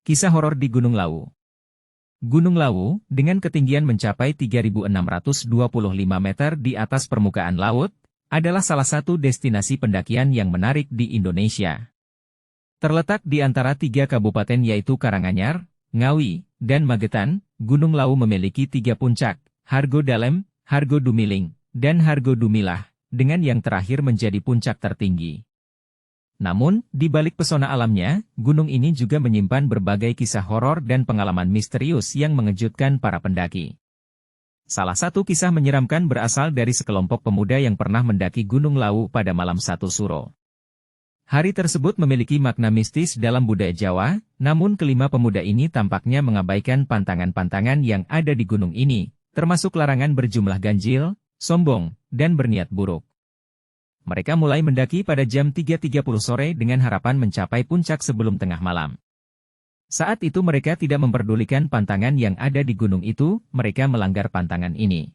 Kisah horor di Gunung Lawu. Gunung Lawu, dengan ketinggian mencapai 3.625 meter di atas permukaan laut, adalah salah satu destinasi pendakian yang menarik di Indonesia. Terletak di antara tiga kabupaten yaitu Karanganyar, Ngawi, dan Magetan, Gunung Lawu memiliki tiga puncak, Hargo Dalem, Hargo Dumiling, dan Hargo Dumilah, dengan yang terakhir menjadi puncak tertinggi. Namun, di balik pesona alamnya, gunung ini juga menyimpan berbagai kisah horor dan pengalaman misterius yang mengejutkan para pendaki. Salah satu kisah menyeramkan berasal dari sekelompok pemuda yang pernah mendaki Gunung Lawu pada malam 1 Suro. Hari tersebut memiliki makna mistis dalam budaya Jawa, namun kelima pemuda ini tampaknya mengabaikan pantangan-pantangan yang ada di gunung ini, termasuk larangan berjumlah ganjil, sombong, dan berniat buruk. Mereka mulai mendaki pada jam 3.30 sore dengan harapan mencapai puncak sebelum tengah malam. Saat itu mereka tidak memperdulikan pantangan yang ada di gunung itu, mereka melanggar pantangan ini.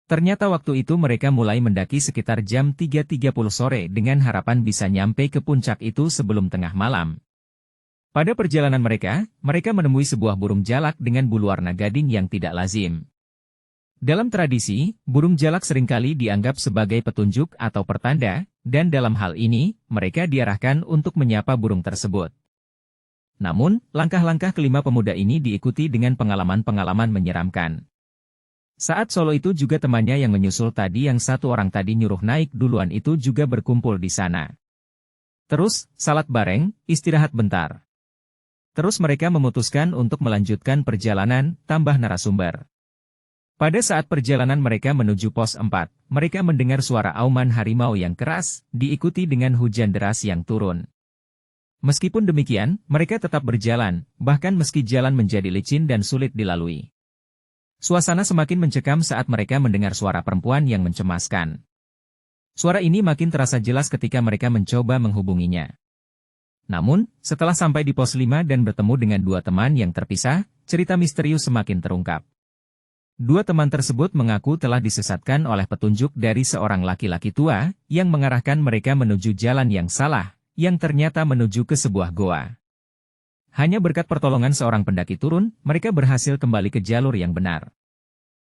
Ternyata waktu itu mereka mulai mendaki sekitar jam 3.30 sore dengan harapan bisa nyampe ke puncak itu sebelum tengah malam. Pada perjalanan mereka menemui sebuah burung jalak dengan bulu warna gading yang tidak lazim. Dalam tradisi, burung jalak seringkali dianggap sebagai petunjuk atau pertanda, dan dalam hal ini, mereka diarahkan untuk menyapa burung tersebut. Namun, langkah-langkah kelima pemuda ini diikuti dengan pengalaman-pengalaman menyeramkan. Saat solo itu juga temannya yang menyusul tadi yang satu orang tadi nyuruh naik duluan itu juga berkumpul di sana. Terus, salat bareng, istirahat bentar. Terus mereka memutuskan untuk melanjutkan perjalanan, tambah narasumber. Pada saat perjalanan mereka menuju pos 4, mereka mendengar suara auman harimau yang keras, diikuti dengan hujan deras yang turun. Meskipun demikian, mereka tetap berjalan, bahkan meski jalan menjadi licin dan sulit dilalui. Suasana semakin mencekam saat mereka mendengar suara perempuan yang mencemaskan. Suara ini makin terasa jelas ketika mereka mencoba menghubunginya. Namun, setelah sampai di pos 5 dan bertemu dengan dua teman yang terpisah, cerita misterius semakin terungkap. Dua teman tersebut mengaku telah disesatkan oleh petunjuk dari seorang laki-laki tua, yang mengarahkan mereka menuju jalan yang salah, yang ternyata menuju ke sebuah goa. Hanya berkat pertolongan seorang pendaki turun, mereka berhasil kembali ke jalur yang benar.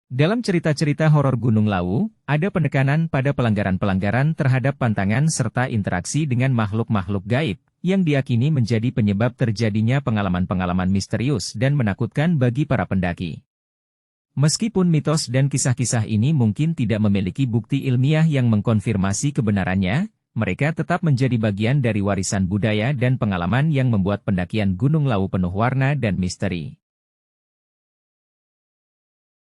Dalam cerita-cerita horor Gunung Lawu, ada penekanan pada pelanggaran-pelanggaran terhadap pantangan serta interaksi dengan makhluk-makhluk gaib, yang diyakini menjadi penyebab terjadinya pengalaman-pengalaman misterius dan menakutkan bagi para pendaki. Meskipun mitos dan kisah-kisah ini mungkin tidak memiliki bukti ilmiah yang mengkonfirmasi kebenarannya, mereka tetap menjadi bagian dari warisan budaya dan pengalaman yang membuat pendakian Gunung Lawu penuh warna dan misteri.